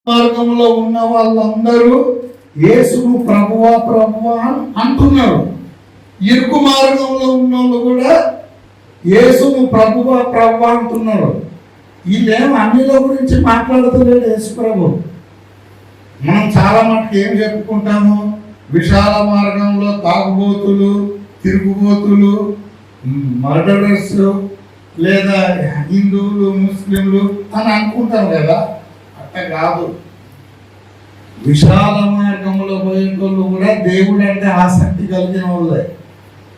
మార్గంలో ఉన్న వాళ్ళందరూ యేసును ప్రభువా ప్రభువా అంటున్నారు. ఇరుకు మార్గంలో ఉన్న వాళ్ళు కూడా యేసును ప్రభువా ప్రభువా అంటున్నారు. వీళ్ళేం అన్నిల గురించి మాట్లాడుతలేడు యేసు ప్రభు. మనం చాలా మటుకు ఏం చెప్పుకుంటాము, విశాల మార్గంలో తాగుబోతులు, తిరుగుబోతులు, మర్డరర్స్, లేదా హిందువులు, ముస్లింలు అని అనుకుంటాం కదా. అట్లా కాదు. విశాల మార్గంలో పోయేటోళ్ళు కూడా దేవుడు అంటే ఆసక్తి కలిగిన వాళ్ళే,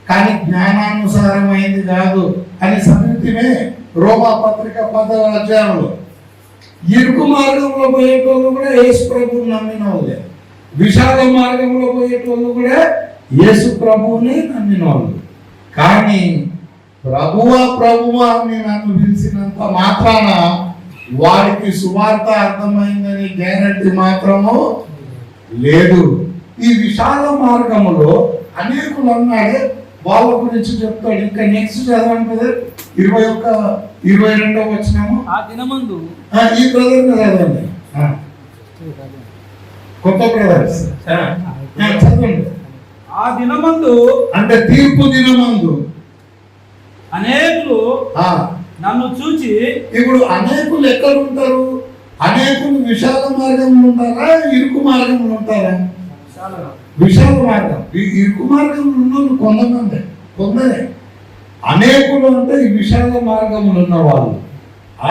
కానీ జ్ఞానానుసారమైంది కాదు అని సంగతినే రోమా పత్రిక 10వ అధ్యాయంలో. ఇరుకు మార్గంలో పోయేటోళ్ళు కూడా యేసు ప్రభువుని నమ్మిన వాళ్ళే, విశాల మార్గంలో పోయేటోళ్ళు కూడా యేసు ప్రభువుని నమ్మిన వాళ్ళు. కానీ ప్రభువా ప్రభువా అని నన్ను పిలిచినంత మాత్రాన వారికి సువార్త అర్థమైందని గ్యారంటీ మాత్రము లేదు. ఈ విశాల మార్గములో అనేకులు అన్నాడే, వాళ్ళ గురించి చెప్తాడు. ఇంకా నెక్స్ట్ చదవండి బ్రదర్, 21-22 వచ్చినాము. ఆ దినమందు ఈ బ్రదర్ చదవండి, కొత్త బ్రదర్స్ చదవండి. ఆ దినమందు అంటే తీర్పు దినమందు అనేకులు నన్ను చూచి. ఇప్పుడు అనేకులు ఎక్కడ ఉంటారు? అనేకులు విశాల మార్గంలో ఉంటారా, ఇరుకు మార్గంలో ఉంటారా? విశాల మార్గం. ఇరుకు మార్గంలో ఉన్న కొందరే. అనేకులు అంటే ఈ విశాల మార్గంలో ఉన్న వాళ్ళు.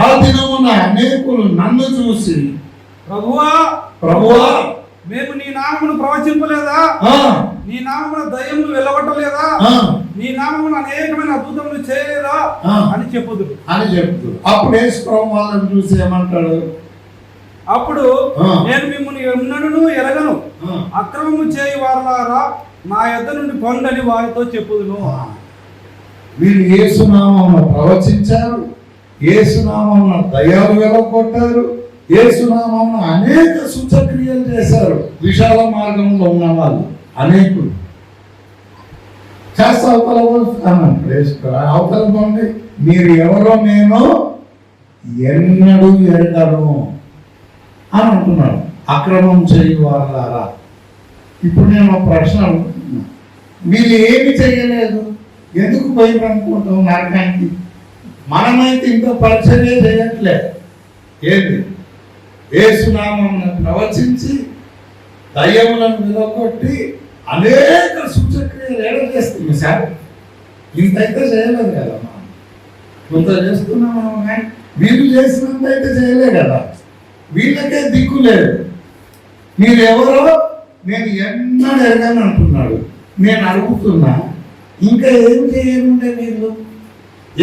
ఆ దినమున అనేకులు నన్ను చూసి, ప్రభువా ప్రభువా మేము నీ నామమును ప్రవచింపలేదా, నీ నామమున దయ్యములు వెళ్ళగొట్టలేదా, నీ నామమున అనేకమైన అద్భుతములు చేయలేదా అని చెప్పుదు. అప్పుడు యేసు ప్రభు వాళ్ళని చూసి ఏమంటాడు? అప్పుడు నేను మిమ్మల్ని ఎన్నడూ ఎరగను, అక్రమము చేయి వారలారా నా యొద్ద నుండి పొందని వారితో చెప్పుదును. వీళ్ళు యేసునామమున ప్రవచించారు, యేసునామమున దయ్యాలు వెళ్ళగొట్టారు, యేసునామమున అనేక సూచక్రియలు చేశారు. విశాల మార్గంలో ఉన్న వాళ్ళు అనేకులు చేస్తా అవతల పండి మీరు ఎవరో నేను ఎన్నడూ ఎరగను అని అంటున్నాడు. అక్రమం చేయి వాళ్ళారా. ఇప్పుడు నేను ఒక ప్రశ్న అడుగుతున్నా, మీరు ఏమి చేయలేదు, ఎందుకు పోయిన అనుకుంటాం నరకానికి? మనమైతే ఇంత పరిచర్య చేయట్లేదు. ఏంటి? యేసునామమును ప్రవచించి దయ్యములను విలగొట్టి అనేక సూచక్రియలు ఏడ చేస్తుంది సార్. ఇంతైతే చేయలేదు కదా, మనం కొంత చేస్తున్నాం కానీ వీళ్ళు చేసినంత అయితే చేయలేదు కదా. వీళ్ళకే దిక్కు లేదు. మీరెవరో నేను ఎన్నడూ ఎరగాను అంటున్నాడు. నేను అడుగుతున్నా, ఇంకా ఏం చేయనుండే వీళ్ళు?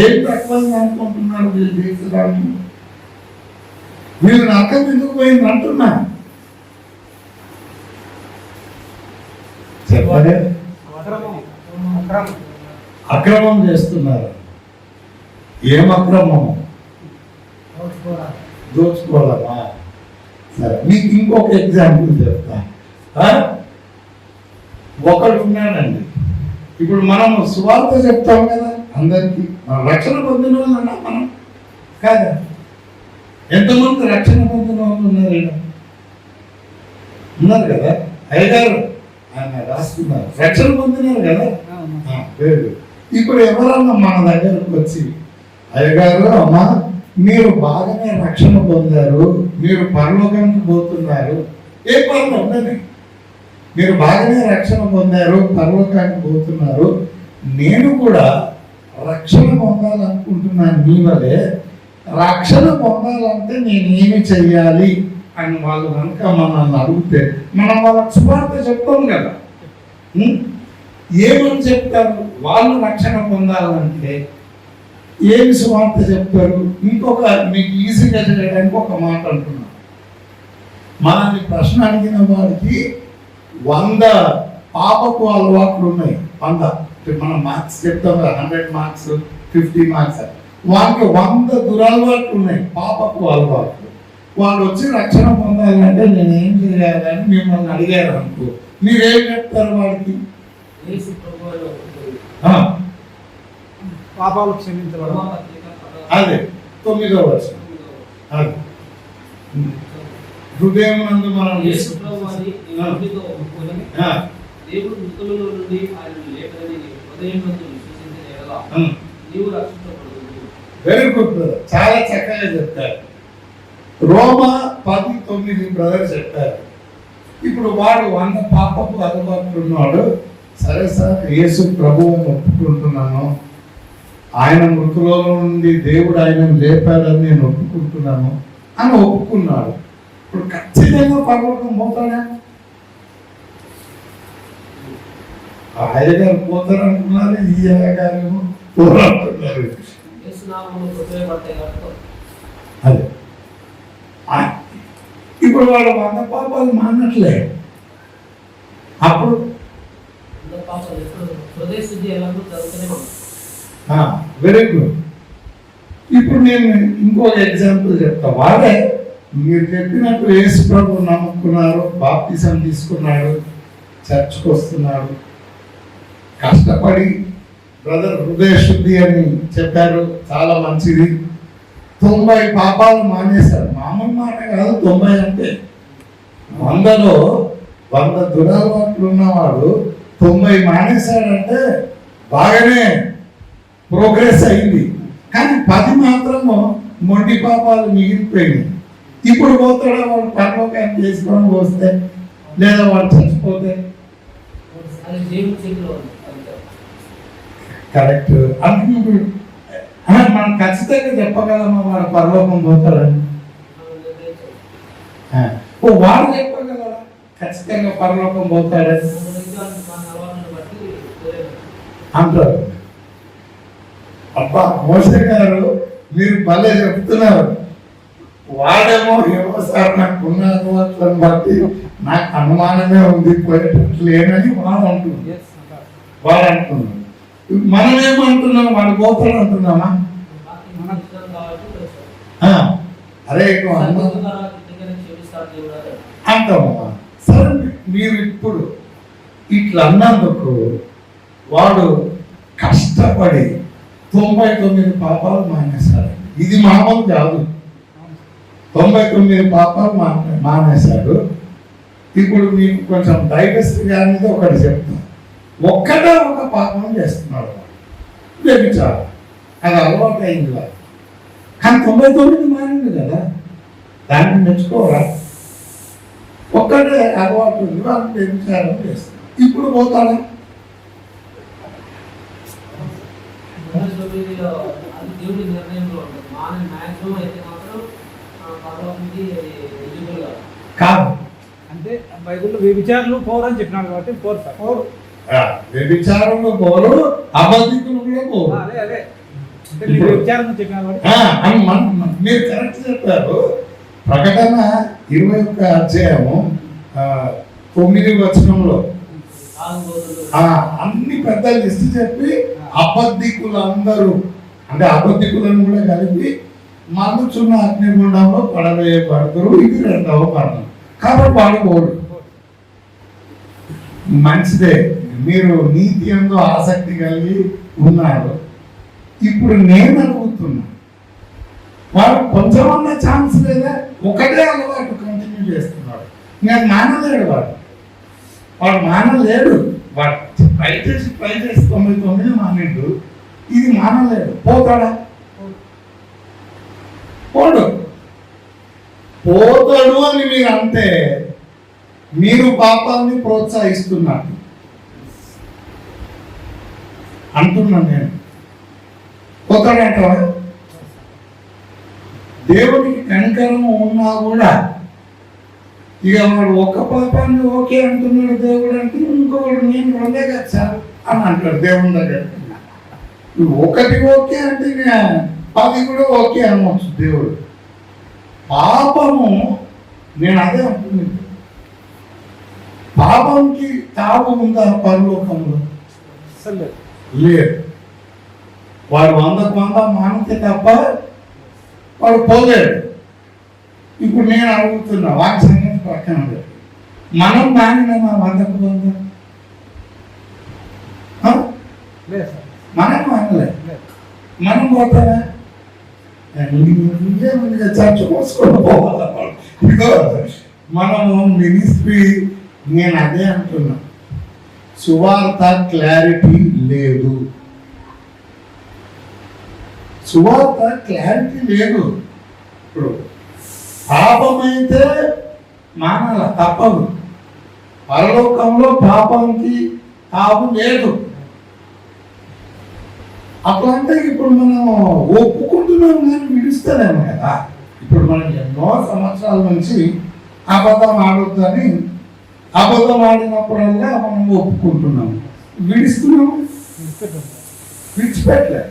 ఏం తక్కువ అనుకుంటున్నాడు వీళ్ళు చేసేదాన్ని? వీళ్ళు నరకం ఎందుకు పోయింది అంటున్నా? చెప్పలే. అక్రమం చేస్తున్నారు. ఏం అక్రమము? దోచుకోవాలమ్మా. సరే, మీకు ఇంకొక ఎగ్జాంపుల్ చెప్తా. ఒకడు ఉన్నాడండి, ఇప్పుడు మనం సువార్త చెప్తాం కదా అందరికీ. రక్షణ పొందిన వాళ్ళన్నా మనం కాదా? ఎంతమంది రక్షణ పొందిన వాళ్ళు ఉన్నారు కదా? అయ్యగారు ఆయన రాస్తున్నారు, రక్షణ పొందినారు కదా. ఇప్పుడు ఎవరన్నా మన దగ్గరకు వచ్చి, అయ్యగారు అమ్మా మీరు బాగానే రక్షణ పొందారు, మీరు పరలోకానికి పోతున్నారు, ఏ పర్లో ఉండని, మీరు బాగానే రక్షణ పొందారు, పరలోకానికి పోతున్నారు, నేను కూడా రక్షణ పొందాలనుకుంటున్నాను మీ వల్లే, రక్షణ పొందాలంటే నేనేమి చెయ్యాలి అని వాళ్ళు కనుక మనల్ని అడిగితే మనం వాళ్ళకి సువార్త చెప్తాం కదా. ఏమని చెప్తారు? వాళ్ళు రక్షణ పొందాలంటే ఏమి సువార్త చెప్తారు? ఇంకొక మీకు ఈజీగా చేయడానికి ఒక మాట అంటున్నాను. మనల్ని ప్రశ్న అడిగిన వాడికి 100 పాపపు అలవాట్లు ఉన్నాయి. 100 మనం మార్క్స్ చెప్తాం కదా, 100 మార్క్స్ 50 మార్క్స్. వాళ్ళకి 100 దురలవాట్లు ఉన్నాయి, పాపపు అలవాట్లు. వాళ్ళు వచ్చి రక్షణ పొందాలంటే నేనేం చేయాలని మిమ్మల్ని అడిగారు అనుకో, మీరేం చెప్తారు వాడికి? పాపాలు హృదయం నందు మనం యేసు ప్రభువాని నీ నోటితో ఒప్పుకొని ఆ, దేవుడు మృతులలో నుండి ఆయనను లేపనని నీ హృదయమందు విశ్వసించిన యెడల నీవు రక్షించబడుదువు. వెరీ గుడ్ బ్రదర్, చాలా చక్కగా చెప్పారు. రోమా 10:9 బ్రదర్ చెప్పారు. ఇప్పుడు వాడు 100 పాపపు అలవాట్లు ఉన్నాడు. సరే సార్, యేసు ప్రభువుని ఒప్పుకుంటున్నాను, ఆయన మృతులలో నుండి దేవుడు ఆయనను లేపాడని నేను ఒప్పుకుంటున్నాను అని ఒప్పుకున్నాడు. ఇప్పుడు ఖచ్చితంగా పర్వతం పోతాడా? ఆయన గారు పోతారంటున్నారు, ఈ గారు పోరంటున్నారు. యేసు నామములో కొట్టివేయబడతాయి కాబట్టి అదే ఇప్పుడు వాడు 100 పాపాలు మానట్లే. అప్పుడు అంత పాపాలు ఎప్పుడు హృదయ శుద్ధి ఎలాగో జరుగుతూనే ఉంది. Very good. ఇప్పుడు నేను ఇంకొక ఎగ్జాంపుల్ చెప్తా. వాడే మీరు చెప్పినట్టు యేసు ప్రభు నమ్ముకున్నారు, బాప్తిజం తీసుకున్నాడు, చర్చ్కి వస్తున్నాడు, కష్టపడి బ్రదర్ హృదయ శుద్ధి అని చెప్పారు, చాలా మంచిది. 90 పాపాలు మానేశారు. మామూలు మాట కాదు 90 అంటే. 100లో 100 దురలవాట్లు ఉన్నవాడు 90 మానేశాడంటే బాగానే ప్రోగ్రెస్ అయింది. కానీ 10 మాత్రము మొండి పాపాలు మిగిలిపోయింది. ఇప్పుడు పోతాడా వాడు పరలోకాన్ని చేసుకొని వస్తే, లేదా వాడు చచ్చిపోతే? అది దేవుని చేతిలో ఉంది. అంతే. కరెక్ట్. అందుకు ఇప్పుడు మనం ఖచ్చితంగా చెప్పగలమా వాడు పరలోకం పోతాడని? మనం నిర్ణయించాలి. వాడు చెప్పగలరా ఖచ్చితంగా పరలోకం పోతాడని? మన విధానం, మన అలవాట్లను బట్టి వేరే అంటారు. అబ్బా మోసే గారు, మీరు భలే చెప్తున్నారు. వాడేమో ఏమో సార్ నాకు ఉన్న అలవాట్లను బట్టి నాకు అనుమానమే ఉంది, పోయేటట్లు లేనని వాడు అంటున్నాడు. వాడు అంటున్నాడు. మనం ఏమంటున్నాం? వాడు పోతాడు అంటున్నామా? మన విధానం కాబట్టి తెలుసు. అరే నువ్వు అనుమానం సంతోషం తర్వాత ఇంతకన్నా క్షమిస్తాడు దేవుడు అని. అంటామమ్మా. సరే, మీరు ఇప్పుడు ఇట్లా అన్నందుకు వాడు కష్టపడి 99 పాపాలు మానేశాడు. ఇది మామూలు కాదు. 99 పాపాలు మానేశాడు. ఇప్పుడు మీకు కొంచెం డైజెస్ట్ అనేది ఒకటి చెప్తాను. ఒక్కటే ఒక పాపం చేస్తున్నాడు, వ్యభిచారం. అది అలవాటు అయింది వాడు. కానీ 99 మారింది కదా, దాన్ని మెచ్చుకోరా? ఒక్కటే అలవాటు ఉంది, వాళ్ళు వ్యభిచారం చేస్తున్నారు. ఇప్పుడు పోతాడా? 99లో అది దేవుడి నిర్ణయంలో ఉంటుంది. మ్యాక్సిమం అయితే మాత్రం పరలోకానికి ఎలిజిబుల్ కాదు. కాదు. అంటే బైబిల్లో వ్యభిచారులు పోరని చెప్పినాడు కాబట్టి పోరు సార్. వ్యభిచారంలో పోరు, అబద్ధికులు కూడా పోరు. అదే అదే అంటే మీరు వ్యభిచారం చెప్పినారు కాబట్టి అని మీరు కరెక్ట్ చెప్పారు. ప్రకటన 21 అధ్యాయము 9 వచనంలో అన్ని పెద్ద లిస్ట్ చెప్పి అబద్ధికులందరూ, అంటే అబద్ధికులను కూడా కలిపి మరుగుచున్న అగ్నిగుండంలో పడవేయబడతారు. ఇది 2వ మరణం. కాబట్టి వాడు పోడు. మంచిదే, మీరు నీతి యందు ఆసక్తి కలిగి ఉన్నారు. ఇప్పుడు నేను అడుగుతున్నా, వాడు కొంచెమన్నా ఛాన్స్ లేదా? ఒకటే అలవాటు కంటిన్యూ చేస్తున్నాడు. నేను మానలేడు. వాడు మానలేడు. వాడు ట్రై చేసి 99 మానేడు. ఇది మానలేడు. పోతాడా? పోడు. పోతాడు అని మీరు అంటే మీరు పాపాన్ని ప్రోత్సహిస్తున్నారు అంటున్నాను నేను. పోతాడంటావా? దేవుడికి కనికరం ఉన్నా కూడా ఇక వాడు ఒక్క పాపాన్ని ఓకే అంటున్నాడు దేవుడు అంటే, ఇంకొకటి నేను 2 కదా సార్ అని అంటాడు దేవుని దగ్గర. ఒకటి ఓకే అంటే 10 కూడా ఓకే అనవచ్చు దేవుడు. పాపము, నేను అదే అంటున్నాను, పాపంకి తావు ఉందా పరలోకంలో? అసలు లేదు. వాడు 100కు 100 మానితే తప్ప వాడు పోలేడు. ఇప్పుడు నేను అడుగుతున్నా, వాటి సంగతి పక్కన పెట్టి, మనం మానినామా 100కు 100? లేదు సార్. మనం మానలే. లేదు. మనం పోతారా? చర్చ పోసుకొని పోవాలి. ఇదిగో మనము మినిస్ట్రీ, నేను అదే అంటున్నా, సువార్త క్లారిటీ లేదు, సువార్త క్లారిటీ లేదు. ఇప్పుడు పాపమైతే మానాల తప్పదు, పరలోకంలో పాపానికి తావు లేదు. అట్లా అంటే ఇప్పుడు మనం ఒప్పుకుంటున్నాం కానీ విడుస్తలేము కదా. ఇప్పుడు మనం ఎన్నో సంవత్సరాల నుంచి అబద్ధం ఆడొద్దని, అబద్ధం ఆడినప్పుడల్లా మనం ఒప్పుకుంటున్నాము, విడుస్తున్నాము, విడిచిపెట్టలేదు.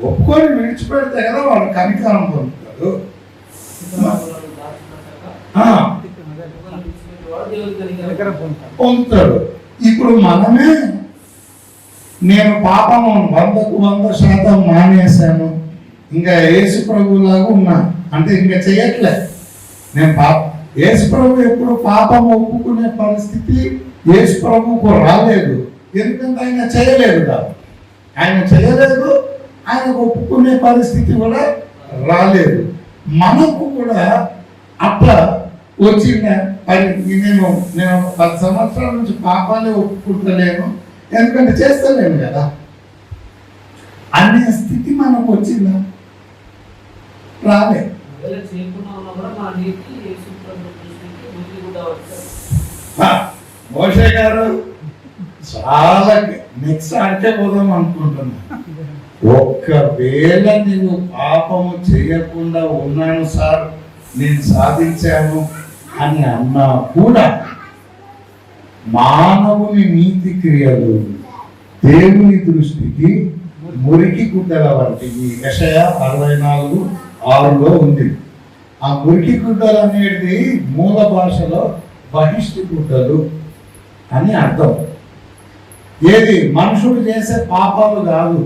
ఒప్పుకొని విడిచిపెడితే కదా వాడు కనికరం పొందుతాడు. పొందుతాడు. ఇప్పుడు మనమే, నేను పాపము 100% మానేశాను, ఇంకా యేసు ప్రభులాగా ఉన్నా అంటే ఇంకా చేయట్లే నేను యేసు ప్రభు ఎప్పుడు పాపం ఒప్పుకునే పరిస్థితి యేసు ప్రభుకు రాలేదు. ఎందుకంటే ఆయన చేయలేదు కాదు, ఆయన చేయలేదు, ఆయన ఒప్పుకునే పరిస్థితి కూడా రాలేదు. మనకు కూడా అట్లా వచ్చిన నేను 10 సంవత్సరాల నుంచి పాపాలే ఒప్పుకుంటలేను, ఎందుకంటే చేస్తలేను కదా అనే స్థితి మనకు వచ్చిందా? రాలే. మోషే గారు చాలా నెక్స్ట్ ఆడితే పోదాం అనుకుంటున్నా. ఒక్కవేళ నీవు పాపము చేయకుండా ఉన్నాను సార్, నేను సాధించాను అని అన్నా కూడా మానవుని నీతి క్రియలు దేవుని దృష్టికి మురికి గుడ్డల వంటివి. యెషయా 64:6లో ఉంది. ఆ మురికి గుడ్డలు అనేది మూల భాషలో బహిష్టి గుడ్డలు అని అర్థం. ఏది మనుషుడు చేసే పాపాలు కాదు,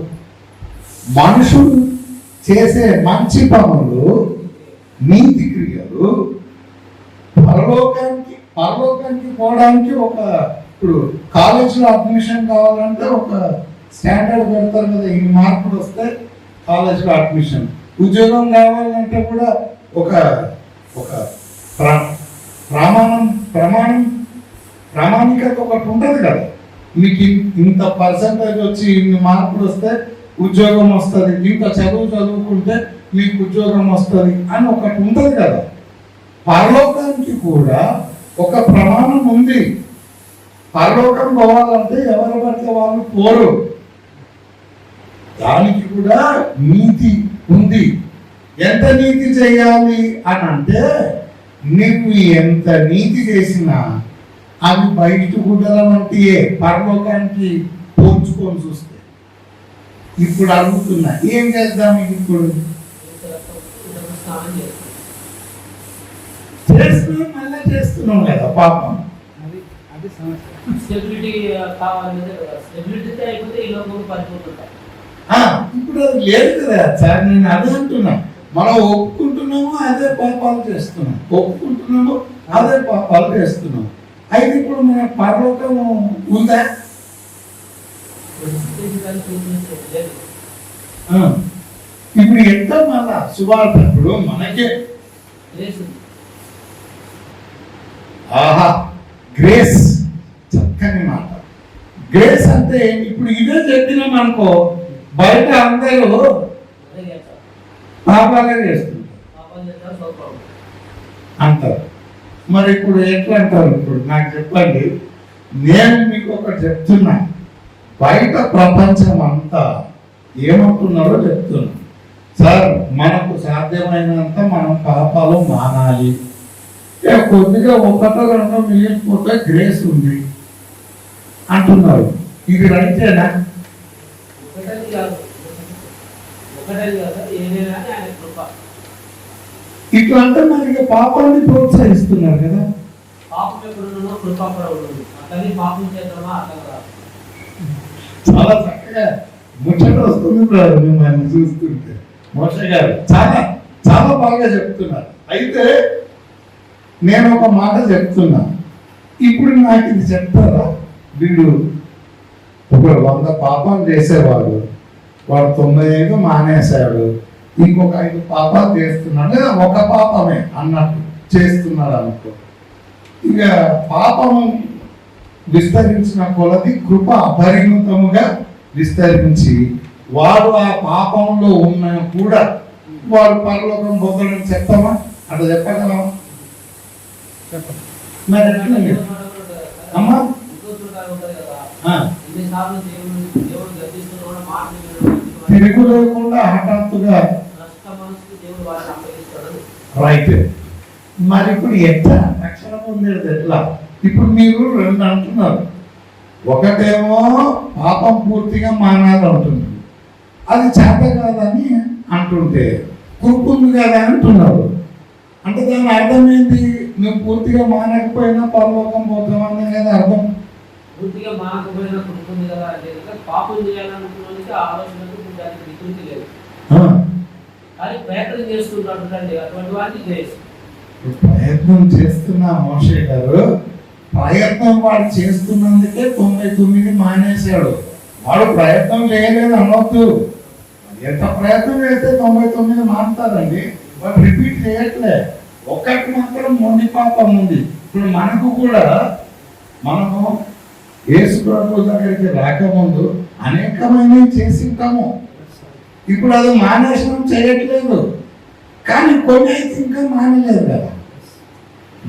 మనుషుడు చేసే మంచి పనులు, నీతి క్రియలు పరలోకానికి పోవడానికి ఒక, ఇప్పుడు కాలేజీలో అడ్మిషన్ కావాలంటే ఒక స్టాండర్డ్ పెడతారు కదా, ఇన్ని మార్కులు వస్తే కాలేజీలో అడ్మిషన్. ఉద్యోగం కావాలంటే కూడా ఒక ఒక ప్రామాణికత ఒకటి ఉంటుంది కదా, మీకు ఇంత పర్సంటేజ్ వచ్చి ఇన్ని మార్కులు వస్తే ఉద్యోగం వస్తుంది, ఇంత చదువుకుంటే మీకు ఉద్యోగం వస్తుంది అని ఒకటి ఉంటుంది కదా. పరలోకానికి కూడా ఒక ప్రమాణం ఉంది. పరలోకం పోవాలంటే ఎవరు పడితే వాళ్ళు పోరు, దానికి కూడా నీతి ఉంది. ఎంత నీతి చేయాలి అని అంటే, నువ్వు ఎంత నీతి చేసినా అవి బయట గుడ్డల వంటియే పరలోకానికి పోల్చుకొని చూస్తే. ఇప్పుడు అడుగుతున్నా, ఏం చేద్దాం? ఇప్పుడు చేస్తున్నాం, మళ్ళీ చేస్తున్నాం కదా పాపం. ఇప్పుడు అది లేదు కదా సార్, నేను అదే అంటున్నా. మనం ఒప్పుకుంటున్నాము, అదే పాపాలు చేస్తున్నాం, ఒప్పుకుంటున్నాము, అదే పాపాలు చేస్తున్నాం. అయితే ఇప్పుడు మన పరలోకం ఉందా? ఇప్పుడు ఎంత మళ్ళా సువార్త ఇప్పుడు మనకే ఆహా గ్రేస్, చక్కని మాట. గ్రేస్ అంటే ఇప్పుడు ఇదే చెప్పినాం అనుకో, బయట అందరూ పాపాలే చేస్తుంటారు అంటారు. మరి ఇప్పుడు ఎట్లా అంటారు? ఇప్పుడు నాకు చెప్పండి, నేను మీకు ఒకటి చెప్తున్నా, బయట ప్రపంచం అంతా ఏమంటున్నారో చెప్తున్నా. సార్, మనకు సాధ్యమైనంత మనం పాపాలు మానాలి, కొద్దిగా ఒకటో రెండో మిగిలిపోతే గ్రేస్ ఉంది అంటున్నారు. ఇది రైటేనా? ఇట్లా అంటే మనకి పాపాన్ని ప్రోత్సహిస్తున్నారు కదా. చాలా చక్కగా ముచ్చట వస్తుంది మిమ్మల్ని చూస్తుంటే. మోషే గారు చాలా చాలా బాగా చెప్తున్నారు. అయితే నేను ఒక మాట చెప్తున్నా, ఇప్పుడు నాకు ఇది చెప్తారా? వీడు ఒక 100 పాపాలు చేసేవాడు, వాడు 95 మానేశాడు, ఇంకొక 5 పాపాలు చేస్తున్నాడు, లేదా ఒక పాపమే అన్నట్టు చేస్తున్నాడు అనుకో. ఇక పాపము విస్తరించిన కొలది కృప అపరిమితముగా విస్తరించి వాడు ఆ పాపంలో ఉన్నా కూడా వాడు పరలోకం పొందడం చెప్తామా అట్లా చెప్పగలమా? మరి ఎట్లా అమ్మా తిరుగు లేకుండా హఠాత్తుగా రైట్. మరి ఇప్పుడు ఎట్లా రక్షణ పొందేది ఎట్లా? ఇప్పుడు మీరు రెండు అంటున్నారు. ఒకటేమో పాపం పూర్తిగా మానాలి అంటున్నారు, అది చేత కాదని అంటుంటే కృప ఉంది కదా అంటున్నారు. అంటే దాని అర్థం ఏంటి? నువ్వు పూర్తిగా మానకపోయినా పరలోకం పోతామని కదా అర్థం. పూర్తిగా మానకపోయినా కృప ఉంది కదా అంటే పాపం చేయాలనుకున్నానికి ఆలోచనకు దానికి వికృతి లేదు, కానీ ప్రయత్నం చేస్తున్నాడు అండి. అటువంటి వాటిని చేసి ప్రయత్నం చేస్తున్నా మోషే గారు, ప్రయత్నం వాడు చేస్తున్నందుకే 99 మానేశాడు. వాడు ప్రయత్నం చేయలేదు అనవద్దు. ఎంత ప్రయత్నం చేస్తే 99 మారుతారండి. వాడు రిపీట్ చేయట్లే. ఒక్కటి మాత్రం మొండి పాపం ఉంది. ఇప్పుడు మనకు కూడా మనము యేసు ప్రభు దగ్గరికి రాకముందు అనేకమైనవి చేసి ఉంటాము. ఇప్పుడు అది మానేశం చేయట్లేదు, కానీ కొన్ని అయితే ఇంకా మానలేదు కదా.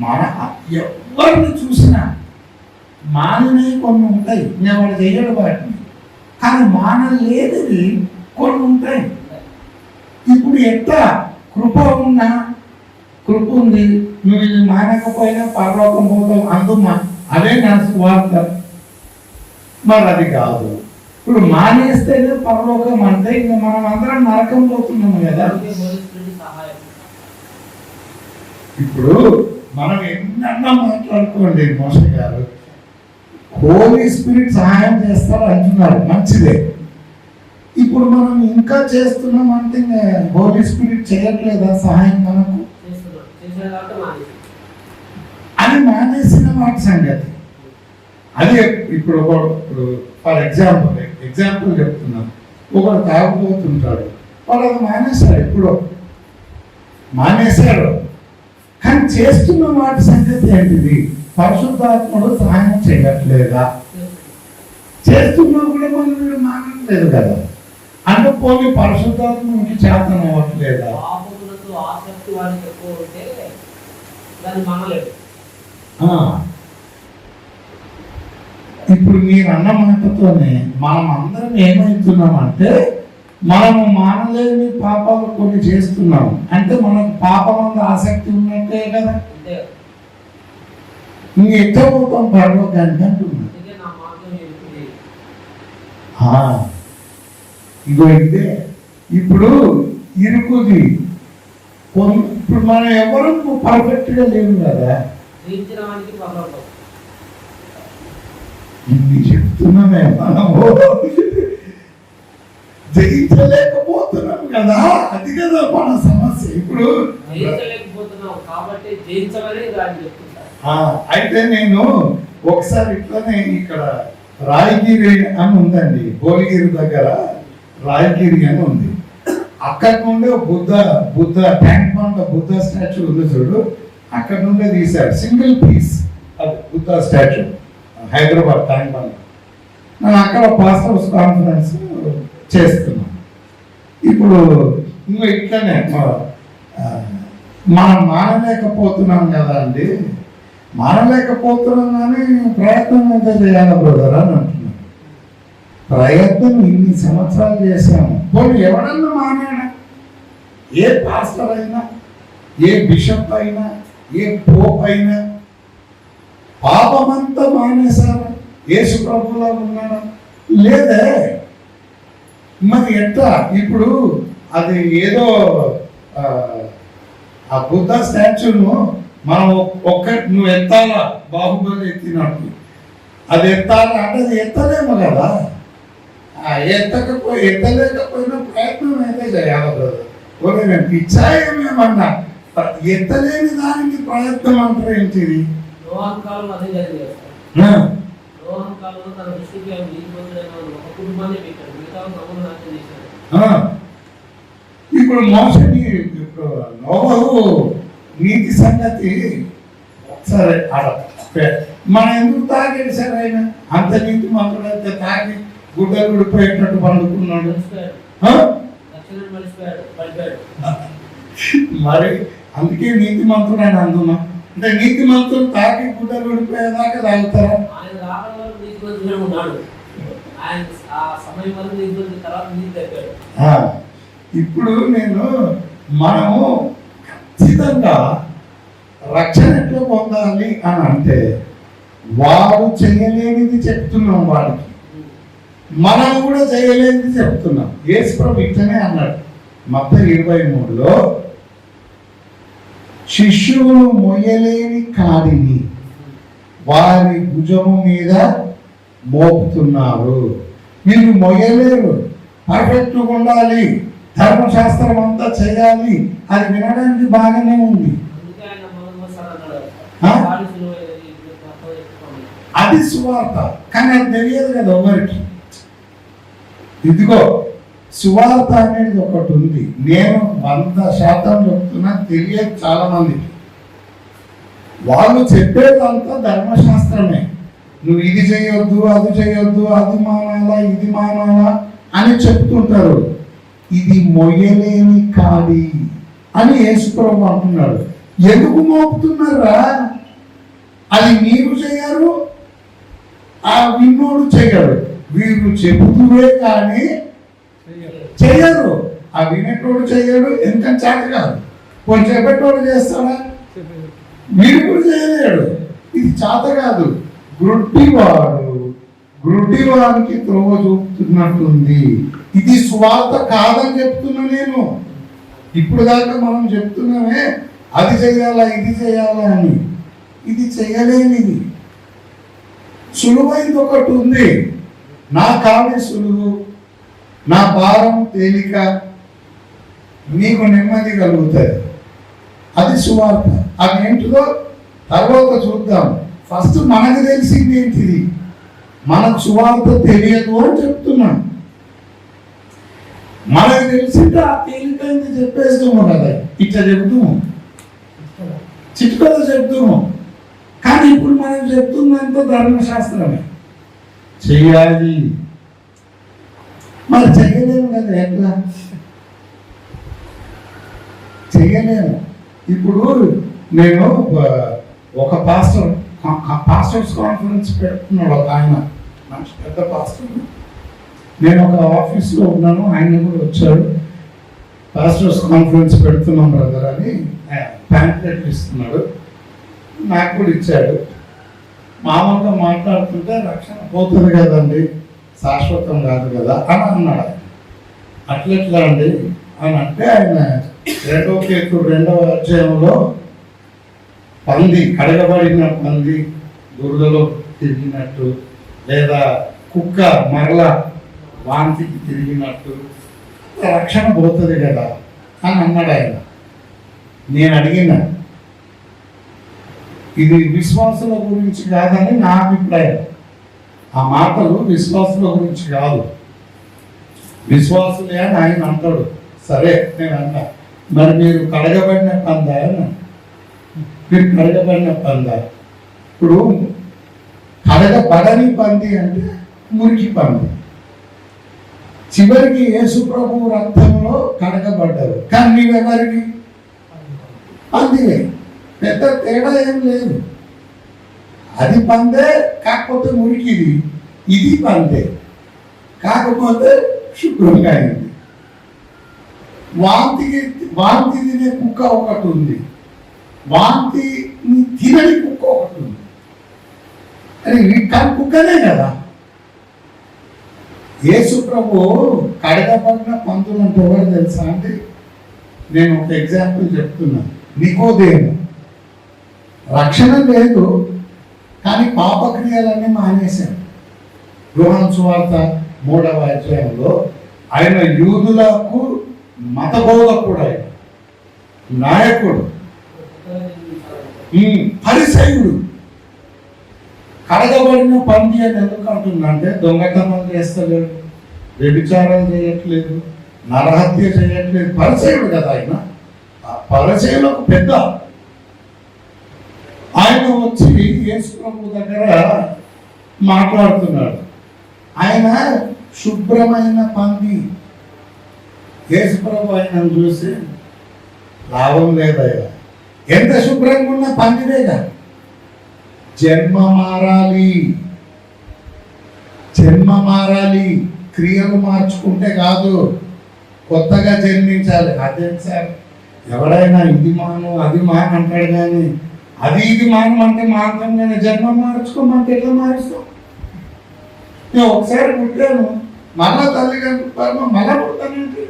మన ఎవరిని చూసినా మాననే కొన్ని ఉంటాయి, నేను వాడు చేయడు వాటిని, కానీ మానలేనివి కొన్ని ఉంటాయి. ఇప్పుడు ఎట్లా కృప ఉన్నా కృప ఉంది, నువ్వు ఇది మానకపోయినా పరలోకం పోతావు అందుమా, అదే నా స్వార్థ. మరి అది కాదు. ఇప్పుడు మానేస్తేనే పరలోకం అంటే ఇంకా మనం అందరం నరకం పోతున్నాము కదా. ఇప్పుడు మనం ఎన్నన్నా మాట్లాడుకోండి మోషే గారు, హోలీ స్పిరిట్ సహాయం చేస్తారు అంటున్నారు, మంచిదే. ఇప్పుడు మనం ఇంకా చేస్తున్నాం అంటే హోలీ స్పిరిట్ చేయట్లేదా సహాయం మనకు అని మానేసిన వాటి సంగతి అదే. ఇప్పుడు ఫర్ ఎగ్జాంపుల్ చెప్తున్నాను, ఒకడు తాగుపోతుంటాడు, వాడు అది మానేశాడు, ఎప్పుడో మానేశాడు, కానీ చేస్తున్న వాటి సంగతి ఏంటిది? పరిశుద్ధాత్ముడు సహాయం చేయట్లేదా? చేస్తున్నా కూడా మనం వీడు మానట్లేదు కదా. అంటే పోనీ పరిశుద్ధాత్మకి చేతనం అవ్వట్లేదా? ఇప్పుడు మీరు అన్న మాటతోనే మనం అందరం ఏమవుతున్నామంటే మనము మానలేని పాపాలు కొన్ని చేస్తున్నాము. అంటే మనకు పాపం అంత ఆసక్తి ఉన్నట్టే కదా. ఇంకెక్కడ పోతాం పరలోకానికి అంటున్నా. ఇగో ఇదే ఇప్పుడు ఇరుకుది. ఇప్పుడు మనం ఎవరు పర్ఫెక్ట్ గా లేవు కదా. ఇన్ని చెప్తున్నామే, మనము జయించలేకపోతున్నాం కదా. అది కదా మన సమస్య. ఇప్పుడు అయితే నేను ఒకసారి ఇట్లానే ఇక్కడ రాయగిరి అని ఉందండి, భువనగిరి దగ్గర రాయగిరి అని ఉంది. అక్కడ నుండే Buddha tank bund Buddha statue ఉంది చూడు, అక్కడ నుండే తీశారు సింగిల్ పీస్. అది Buddha statue Hyderabad tank bund. నేను అక్కడ పాస్టర్స్ కాన్ఫరెన్స్ చేస్తున్నాను. ఇప్పుడు ఇంకా ఇట్లనే మనం మానలేకపోతున్నాం కదా అండి. మానలేకపోతున్నాం కానీ ప్రయత్నం ఎంత చేయాలి బ్రదర్ అని అంటున్నాను. ప్రయత్నం ఇన్ని సంవత్సరాలు చేశాము, పోనీ ఎవడన్నా మానేడా? ఏ పాస్టర్ అయినా, ఏ బిషప్ అయినా, ఏ పోప్ అయినా పాపమంతా మానేశారు. యేసు ప్రభువులా ఉన్నాడా? లేదే. మరి ఎట్లా? ఇప్పుడు అది ఏదో ఆ బుద్ధ స్టాచ్యూను మనం నువ్వు ఎత్తాలా, బాహుబలి ఎత్తినట్టు అది ఎత్తాలా అంటే అది ఎత్తలేము కదా. ఎత్తలేకపోయినా ప్రయత్నం అయితే చేయాలి. మేము పిచ్చాయేమేమన్నా ఎత్తలేని దానికి ప్రయత్నం అంటారు ఏంటిది? ఇప్పుడు మోసని నోవహు నీతి సంగతి సరే అలా మనం ఎందుకు తాగాడు సార్ ఆయన అంత నీతి మంత్రుడైతే తాగి గుడ్డలు గుడిపోయేటట్టు పండుకున్నాడు. మరి అందుకే నీతి మంత్రుడు అని అందున్నా. అంటే నీతి మంత్రులు తాగి గుడ్డలు గుడిపోయేదాకా తాగుతారా? ఇప్పుడు మనము ఖచ్చితంగా రక్షణ ఎట్లా పొందాలి అని అంటే వాడు చేయలేనిది చెప్తున్నాం వాడికి, మనం కూడా చేయలేనిది చెప్తున్నాం. యేసు ప్రభు ఇట్లనే అన్నాడు మత్తయి 23లో, శిష్యులు మొయ్యలేని కాడిని వారి భుజము మీద మోపుతున్నారు. వీళ్ళు మొయ్యలేరు, పర్ఫెక్ట్గా ఉండాలి, ధర్మశాస్త్రం అంతా చేయాలి, అది వినడానికి బాగానే ఉంది. అది సువార్త, కానీ అది తెలియదు కదా ఎవరికి. ఇదిగో సువార్త అనేది ఒకటి ఉంది, నేను 100% చెప్తున్నా, తెలియదు చాలా మందికి. వాళ్ళు చెప్పేదంతా ధర్మశాస్త్రమే, నువ్వు ఇది చేయొద్దు, అది చేయొద్దు, అది మానాలా, ఇది మానాలా అని చెప్తుంటారు. ఇది మొయ్యలేని కాడి అని యేసు ప్రభు అంటున్నాడు. ఎందుకు మోపుతున్నారా? అది మీరు చేయరు, ఆ విన్నోడు చేయరు. వీరు చెబుతువే కానీ చేయరు. ఆ వినేటోడు చేయడు, ఎందుకని చేత కాదు. కొంచెం చెప్పేటోడు చేస్తాడా? వీడు కూడా చేయలేడు. ఇది చేత కాదు. గ్రుడ్డివానికి త్రోవ చూపుతున్నట్టుంది. ఇది సువార్త కాదని చెప్తున్నా నేను. ఇప్పుడు దాకా మనం చెప్తున్నామే అది చేయాలా, ఇది చేయాలా అని. ఇది చేయలేనిది. సులువైంది ఒకటి ఉంది, నా కాడి సులువు, నా భారం తేలిక, నీకు నెమ్మది కలుగుతుంది. అది సువార్త. అది ఏంటిదో తర్వాత చూద్దాం. ఫస్ట్ మనకు తెలిసింది ఏంటిది? మనకు సువార్త తెలియదు అని చెప్తున్నాం. మనకు తెలిసింటే ఆ తేలికైంది చెప్పేస్తాము కదా, ఇట్లా చెప్తాము, చిట్టుకలో చెప్తాము. కానీ ఇప్పుడు మనం చెప్తున్నంత ధర్మశాస్త్రమే చెయ్యాలి. మరి చెయ్యలేము కదా, ఎట్లా చెయ్యలేము? ఇప్పుడు నేను ఒక పాస్టర్స్ కాన్ఫరెన్స్ పెడుతున్నాడు ఒక ఆయన, మంచి పెద్ద పాస్టర్. నేను ఒక ఆఫీస్లో ఉన్నాను, ఆయన కూడా వచ్చాడు. పాస్టర్స్ కాన్ఫరెన్స్ పెడుతున్నాం బ్రదర్ అని ప్యాంప్లెట్ ఇస్తున్నాడు, నాకు కూడా ఇచ్చాడు. మామూలుగా మాట్లాడుతుంటే రక్షణ పోతుంది కదండి, శాశ్వతం కాదు కదా అని అన్నాడు. అట్లెట్లా అండి అని అంటే, ఆయన 2 Pétరు 2వ అధ్యాయంలో పంది, కడగబడిన పంది దురదలో తిరిగినట్టు, లేదా కుక్క మరల వాంతికి తిరిగినట్టు రక్షణ పోతుంది కదా అని అన్నాడు ఆయన. నేను అడిగిన, ఇది విశ్వాసుల గురించి కాదని నా అభిప్రాయం. ఆ మాటలు విశ్వాసుల గురించి కాదు, విశ్వాసులే అని ఆయన అంటాడు. సరే నేను అన్నా, మరి మీరు కడగబడిన పందా అని. మీరు కడగబడిన పందా? ఇప్పుడు కడగబడని పంది అంటే మురికి పంది. చివరికి యేసు ప్రభు రక్తంలో కడగబడ్డారు, కానీ నీవెవరికి? పందివే. పెద్ద తేడా ఏం లేదు. అది పందే, కాకపోతే మురికిది. ఇది పందే, కాకపోతే శుభ్రంగా అయింది. వాంతి తినే కుక్క ఒకటి ఉంది, వాంతి తినని కుక్క ఒకటి ఉంది. అని కానీ కుక్కనే కదా. యేసు ప్రభు కడగబడిన పంతులు అంటే ఎవరు తెలుసా అంటే, నేను ఒక ఎగ్జాంపుల్ చెప్తున్నాను. నికోదేము రక్షణ లేదు, కానీ పాపక్రియలన్నీ మానేశాడు. యోహాను సువార్త 3వ అధ్యాయంలో ఆయన యూదులకు మత బోధకుడు, ఆయన నాయకుడు, పరిసయుడు. కడగబడిన పంది అని ఎందుకు అంటుందంటే, దొంగతనం చేస్తలేడు, వ్యభిచారం చేయట్లేదు, నరహత్య చేయట్లేదు, పరిసయుడు కదా ఆయన. ఆ పరిసయులకు పెద్ద. ఆయన వచ్చి యేసు ప్రభు దగ్గర మాట్లాడుతున్నాడు. ఆయన శుభ్రమైన పంది. యేసు ప్రభు ఆయనను చూసి లాభం లేదయ్యా, ఎంత శుభ్రంగా ఉన్న పందివేగా, జన్మ మారాలి, జన్మ మారాలి, క్రియలు మార్చుకుంటే కాదు, కొత్తగా జన్మించాలి. అదేంటి సార్, ఎవడైనా ఇది మాను అది మాను అంటాడు, కానీ అది ఇది మానం అంటే మాత్రం, నేను జన్మ మార్చుకోమంటే ఎట్లా మారుస్తాం? నేను ఒకసారి పుట్టాను, మళ్ళా తల్లిదండ్రులు మళ్ళా పుట్టానంటే.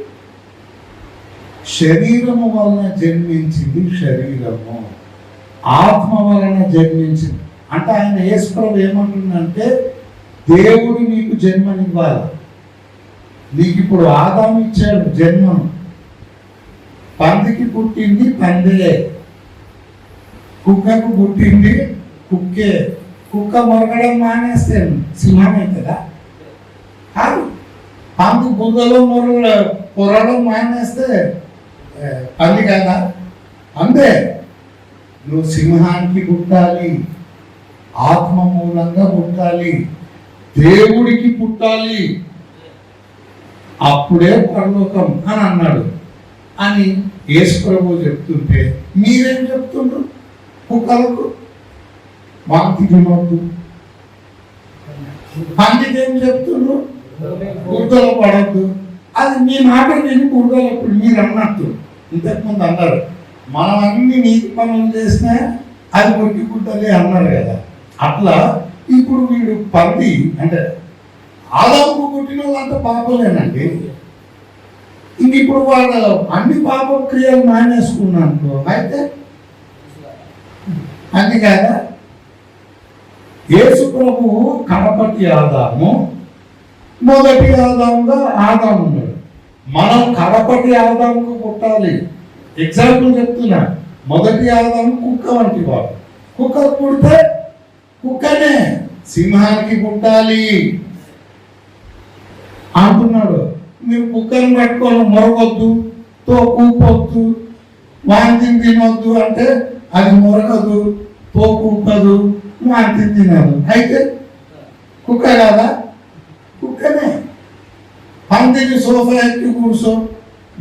శరీరము వలన జన్మించింది శరీరము, ఆత్మ వలన జన్మించింది. అంటే ఆయన యేసు ప్రభు ఏమంటుందంటే, దేవుడు నీకు జన్మనివ్వాలి. నీకు ఇప్పుడు ఆదాము ఇచ్చాడు జన్మను. పందికి పుట్టింది పందే, కుక్కకు పుట్టింది కుక్కే. కుక్క మొరగడం మానేస్తే సింహం అవుతుందా? కాదు. పంది బుగ్గలో పొరడం మానేస్తే పంది కదా. అంతే, నువ్వు సింహానికి పుట్టాలి, ఆత్మ మూలంగా పుట్టాలి, దేవుడికి పుట్టాలి, అప్పుడే పరలోకం అని అన్నాడు అని యేసు ప్రభు చెప్తుంటే మీరేం చెప్తుండ్రు? కుక్కలకు వాంతి తినొద్దు, పందికి ఏం చెప్తుండ్రు? బురదలో పడద్దు. అది మీ మాట విని బురదలో ఇప్పుడు మీరు అన్నట్టు ఇంతకుముందు అన్నారు, మనం అన్ని నీతి పనులు చేసినా అది కొట్టి గుడ్డలే అన్నారు కదా. అట్లా ఇప్పుడు వీడు పంది అంటే ఆదాముకు పుట్టిన వాళ్ళంతా పాపలేనండి. ఇంక ఇప్పుడు వాళ్ళు అన్ని పాప క్రియలు మానేసుకున్నాను అయితే అది కదా. యేసు ప్రభువు కడపటి ఆదాము, మొదటి ఆదాముగా ఆదాము ఉన్నాడు. మనం కడపటి ఆదాముకు పుట్టాలి. ఎగ్జాంపుల్ చెప్తున్నా, మొదటి ఆదాము కుక్క వంటి వాడు. కుక్క పుడితే కుక్కనే సింహానికి పుట్టాలి అంటున్నాడు. మీరు కుక్కను పట్టుకొని మొరగొద్దు, తో కూపొద్దు, వాంతి తినొద్దు అంటే అది మొరగదు, తో కూపదు, వాంతి తినదు. అయితే కుక్క కాదా? కుక్కనే. పందికి సోఫా ఎక్కి కూర్చో,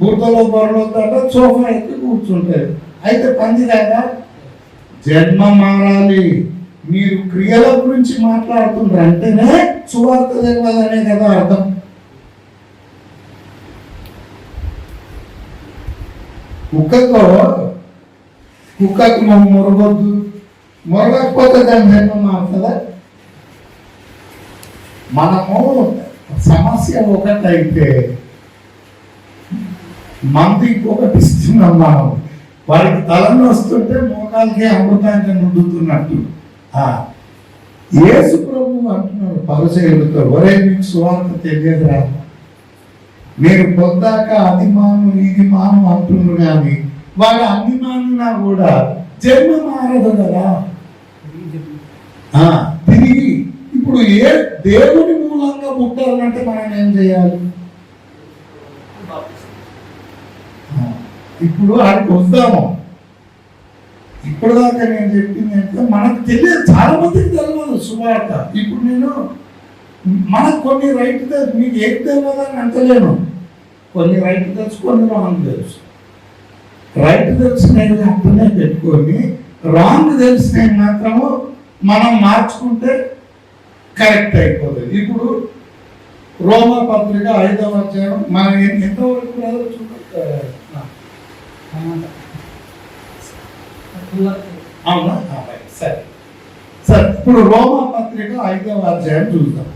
బురదలో బొరలొద్దు అంటే సోఫా ఎక్కి కూర్చుంటుంది. అయితే పంది కాదా? జన్మ మారాలి. మీరు క్రియల గురించి మాట్లాడుతున్నారు అంటేనే సువార్త తెలియదనే కదా అర్థం. కుక్కకు మనం మొరగొద్దు, మొరగకపోతే దాని జన్మ మారుతుందా? మనము సమస్య ఒకటైతే మంది ఇంకొకటి ఇస్తున్నాం. మనం వారికి తలను వస్తుంటే మోకాలకి అమృతానికి నుడుతున్నట్టు. యేసు ప్రభు అంటున్నారు పరిసయ్యులతో, ఒరే మీకు సువార్త తెలియదురా, మీరు పొద్దాక అది మాను ఇది మాను అంటున్నారు, కానీ వాళ్ళు అన్ని మానున్నా కూడా జన్మ మారదు కదా. తిరిగి ఇప్పుడు ఏ దేవుని మూలంగా పుట్టాలంటే మనం ఏం చేయాలి? ఇప్పుడు ఆడికి వద్దాము. ఇప్పుడు దాకా నేను చెప్పింది అంటే మనకు తెలియదు, చాలా మందికి తెలియదు సువార్త. ఇప్పుడు నేను మనకు కొన్ని రైట్ తెలుసు, మీకు ఏది తెలియదు అని అంటలేను. కొన్ని రైట్ తెలుసు, కొన్ని రాంగ్ తెలుసు. రైట్ తెలిసినవి అప్పుడే పెట్టుకొని రాంగ్ తెలిసినవి మాత్రము మనం మార్చుకుంటే కరెక్ట్ అయిపోతుంది. ఇప్పుడు రోమా పత్రిక 5వ అధ్యాయం మనం ఎంతవరకు అవునా? సరే సరే, ఇప్పుడు రోమా పత్రిక 5వ అధ్యాయం చూద్దాం.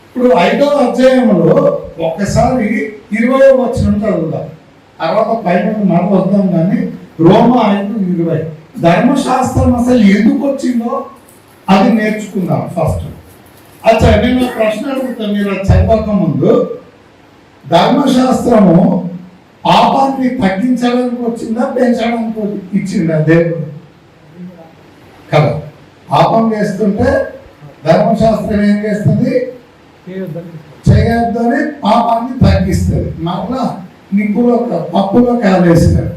ఇప్పుడు 5వ అధ్యాయంలో ఒకసారి 20వ వచనం చదువుదాం, తర్వాత పైన మనం వద్దాం. కానీ రోమా 5:20 ధర్మశాస్త్రం అసలు ఎందుకు వచ్చిందో అది నేర్చుకుందాం ఫస్ట్. అచ్చా, నేను ప్రశ్న అడుగుతాను, మీరు చదవక ముందు. ధర్మశాస్త్రము పాపాన్ని తగ్గించడానికి వచ్చిందా, పెంచడానికి ఇచ్చిందా దేవుడు? కదా, పాపం చేస్తుంటే ధర్మశాస్త్రం ఏం చేస్తుంది? చేయొద్దని పాపాన్ని తగ్గిస్తుంది. మరలా నిప్పులో పప్పులో కాలేస్తాడు.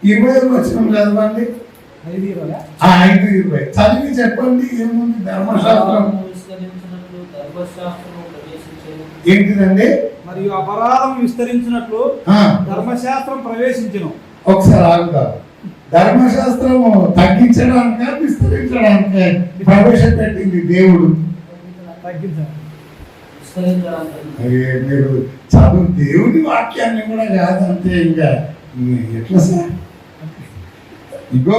20వ వచనం చదవండి. 5:20 చదివి చెప్పండి ఏముంది ధర్మశాస్త్రం విస్తరించినట్లు ధర్మశాస్త్రము ప్రవేశించెను. ఏంటిదండి? మరియు అపరాధం విస్తరించినట్లు ఆ, ధర్మశాస్త్రం ప్రవేశించను. ఒకసారి ఆగుతారు. ధర్మశాస్త్రము తగ్గించడానిక విస్తరించడానిక ప్రవేశపెట్టింది దేవుడు? విస్తరించడానికి. మీరు చదువు దేవుని వాక్యాన్ని కూడా కాదంటే ఇంకా ఎట్లా సార్? ఇగో